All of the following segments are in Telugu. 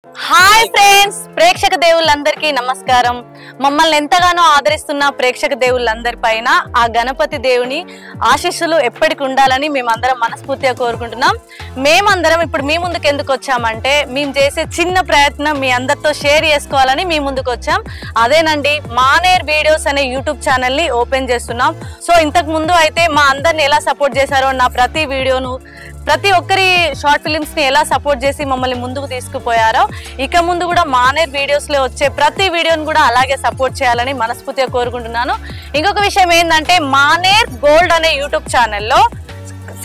హాయ్ ఫ్రెండ్స్, ప్రేక్షక దేవుళ్ళందరికీ నమస్కారం. మమ్మల్ని ఎంతగానో ఆదరిస్తున్న ప్రేక్షక దేవుళ్ళందరిపైన ఆ గణపతి దేవుని ఆశీస్సులు ఎప్పటికి ఉండాలని మేమందరం మనస్ఫూర్తిగా కోరుకుంటున్నాం. మేమందరం ఇప్పుడు మీ ముందుకు ఎందుకు వచ్చామంటే, మేము చేసే చిన్న ప్రయత్నం మీ అందరితో షేర్ చేసుకోవాలని మీ ముందుకు వచ్చాం. అదేనండి, మానేర్ వీడియోస్ అనే యూట్యూబ్ ఛానల్ని ఓపెన్ చేస్తున్నాం. సో ఇంతకు ముందు అయితే మా అందరిని ఎలా సపోర్ట్ చేశారో, నా ప్రతి వీడియోను ప్రతి ఒక్కరి షార్ట్ ఫిలిమ్స్ ని ఎలా సపోర్ట్ చేసి మమ్మల్ని ముందుకు తీసుకుపోయారో, ఇక ముందు కూడా మానేర్ వీడియోస్ లో వచ్చే ప్రతి వీడియోని కూడా అలాగే సపోర్ట్ చేయాలని మనస్ఫూర్తిగా కోరుకుంటున్నాను. ఇంకొక విషయం ఏంటంటే, మానేర్ గోల్డ్ అనే యూట్యూబ్ ఛానల్లో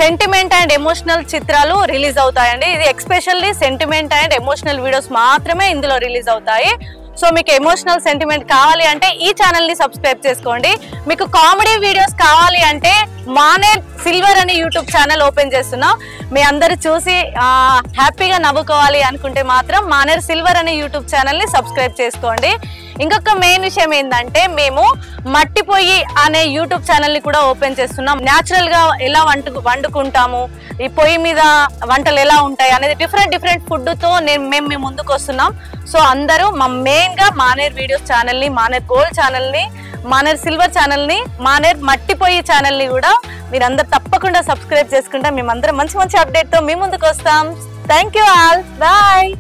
సెంటిమెంట్ అండ్ ఎమోషనల్ చిత్రాలు రిలీజ్ అవుతాయండి. ఇది especially sentiment and emotional videos మాత్రమే ఇందులో రిలీజ్ అవుతాయి. సో మీకు ఎమోషనల్ సెంటిమెంట్ కావాలి అంటే ఈ ఛానల్ ని సబ్స్క్రైబ్ చేసుకోండి. మీకు కామెడీ వీడియోస్ కావాలి అంటే మానేర్ సిల్వర్ అనే యూట్యూబ్ ఛానల్ ఓపెన్ చేస్తున్నాం. మీ అందరూ చూసి హ్యాపీగా నవ్వుకోవాలి అనుకుంటే మాత్రం మానేర్ సిల్వర్ అనే యూట్యూబ్ ఛానల్ ని సబ్స్క్రైబ్ చేసుకోండి. ఇంకొక మెయిన్ విషయం ఏంటంటే, మేము మట్టి పొయ్యి అనే యూట్యూబ్ ఛానల్ ని కూడా ఓపెన్ చేస్తున్నాం. న్యాచురల్ గా ఎలా వండుకుంటాము, ఈ పొయ్యి మీద వంటలు ఎలా ఉంటాయి అనేది డిఫరెంట్ ఫుడ్ తో మేము మీ ముందుకు వస్తున్నాం. సో అందరూ మెయిన్ గా మానేర్ వీడియోస్ ఛానల్ ని, మానేర్ గోల్డ్ ఛానల్ ని, మానేర్ సిల్వర్ ఛానల్ ని, మానేర్ మట్టి పొయ్యి ఛానల్ ని కూడా మీరందరూ తప్పకుండా సబ్స్క్రైబ్ చేసుకుంటే మేమందరం మంచి అప్డేట్ తో మీ ముందుకు వస్తాం. Thank you all, bye.